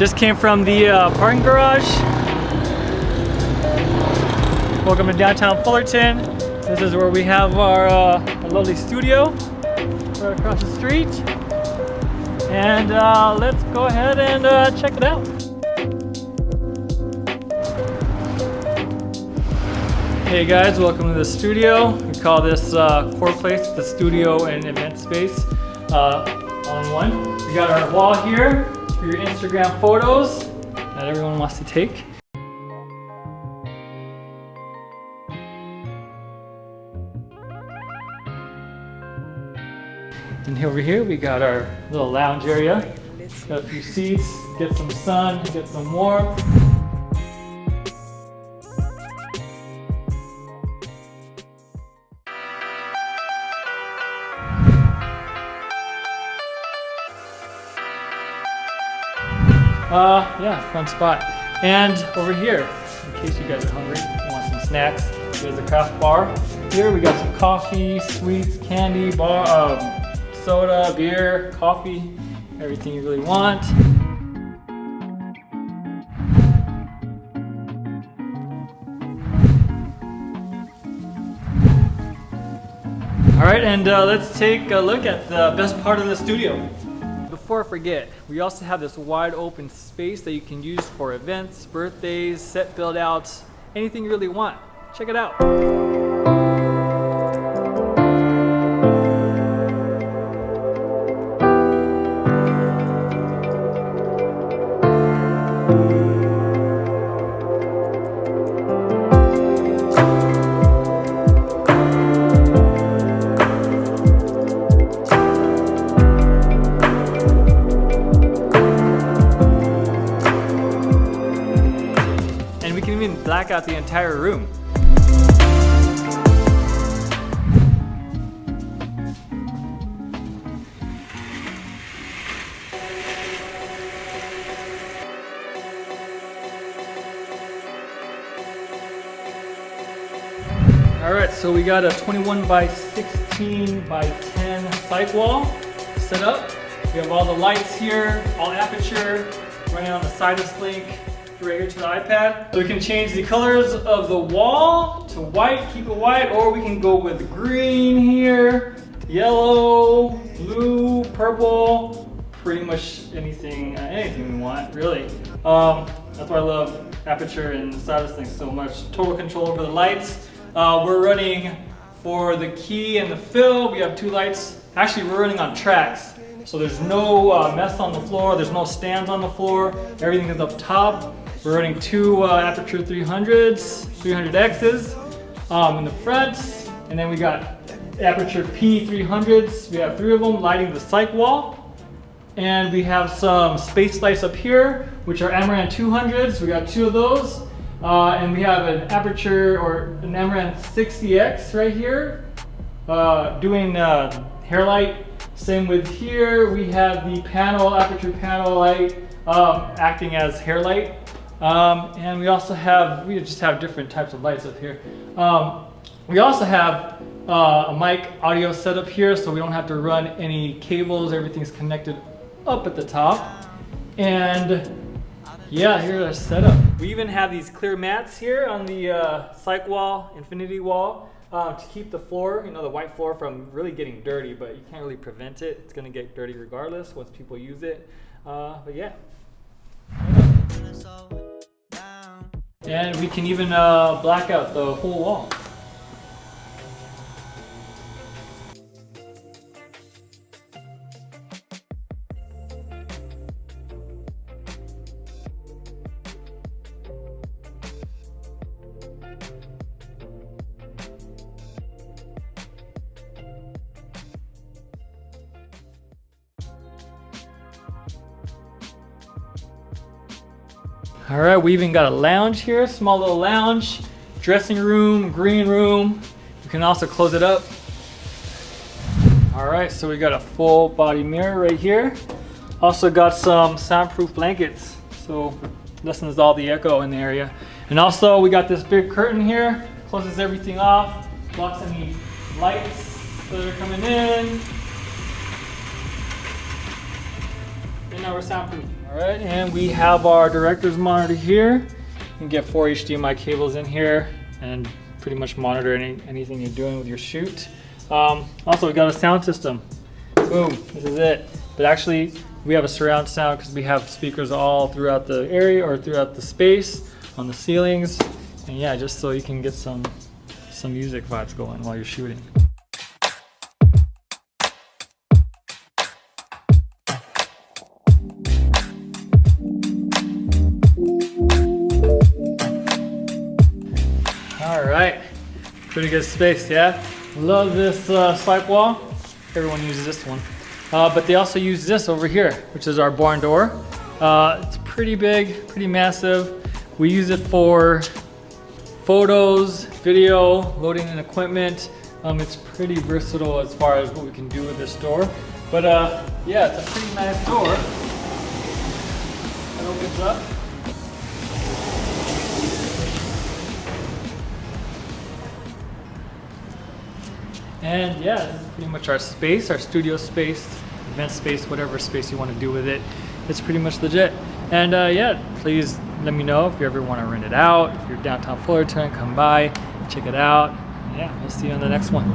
Just came from the parking garage. Welcome to downtown Fullerton. This is where we have our lovely studio right across the street. And let's go ahead and check it out. Hey guys, welcome to the studio. We call this Core Place the studio and event space all in one. We got our wall here for your Instagram photos that everyone wants to take. And over here we got our little lounge area. Got a few seats, get some sun, get some warmth. Yeah, fun spot. And over here, in case you guys are hungry, you want some snacks, there's a craft bar. Here we got some coffee, sweets, candy, soda, beer, coffee, everything you really want. All right, and let's take a look at the best part of the studio. Before I forget, we also have this wide open space that you can use for events, birthdays, set build outs, anything you really want. Check it out. We can even black out the entire room. All right, so we got a 21 by 16 by 10 cyc wall set up. We have all the lights here, all aperture, running on the Sidus link. Right here to the iPad. So we can change the colors of the wall to white, keep it white, or we can go with green here, yellow, blue, purple, pretty much anything we want, really. That's why I love aperture and Sidus Link so much. Total control over the lights. We're running for the key and the fill. We have two lights. Actually, we're running on tracks. So there's no mess on the floor, there's no stands on the floor, everything is up top. We're running two aperture 300s, 300Xs in the front, and then we got aperture P300s. We have three of them lighting the cyc wall. And we have some space lights up here, which are Amaran 200s. We got two of those. And we have an aperture or an Amaran 60X right here, doing hair light. Same with here, we have the panel, aperture panel light, acting as hair light. And we just have different types of lights up here. We also have a mic audio setup here, so we don't have to run any cables. Everything's connected up at the top. And yeah, here's our setup. We even have these clear mats here on the cyc wall, infinity wall, to keep the floor, the white floor, from really getting dirty, but you can't really prevent it. It's gonna get dirty regardless once people use it. But yeah. And we can even black out the whole wall. All right, we even got a lounge here, small little lounge, dressing room, green room. You can also close it up. All right, so we got a full body mirror right here. Also got some soundproof blankets, so lessens all the echo in the area. And also we got this big curtain here, closes everything off, blocks any lights that are coming in. And now we're soundproof. All right, and we have our director's monitor here. You can get 4 HDMI cables in here and pretty much monitor anything you're doing with your shoot. Also, we got a sound system. Boom, this is it. But actually, we have a surround sound because we have speakers all throughout the area or throughout the space, on the ceilings. And yeah, just so you can get some music vibes going while you're shooting. All right, pretty good space, yeah? Love this slide wall. Everyone uses this one. But they also use this over here, which is our barn door. It's pretty big, pretty massive. We use it for photos, video, loading in equipment. It's pretty versatile as far as what we can do with this door. But yeah, it's a pretty nice door. It opens up. And yeah, this is pretty much our space, our studio space, event space, whatever space you want to do with it. It's pretty much legit. And yeah, please let me know if you ever want to rent it out. If you're downtown Fullerton, come by, check it out. Yeah, we'll see you on the next one.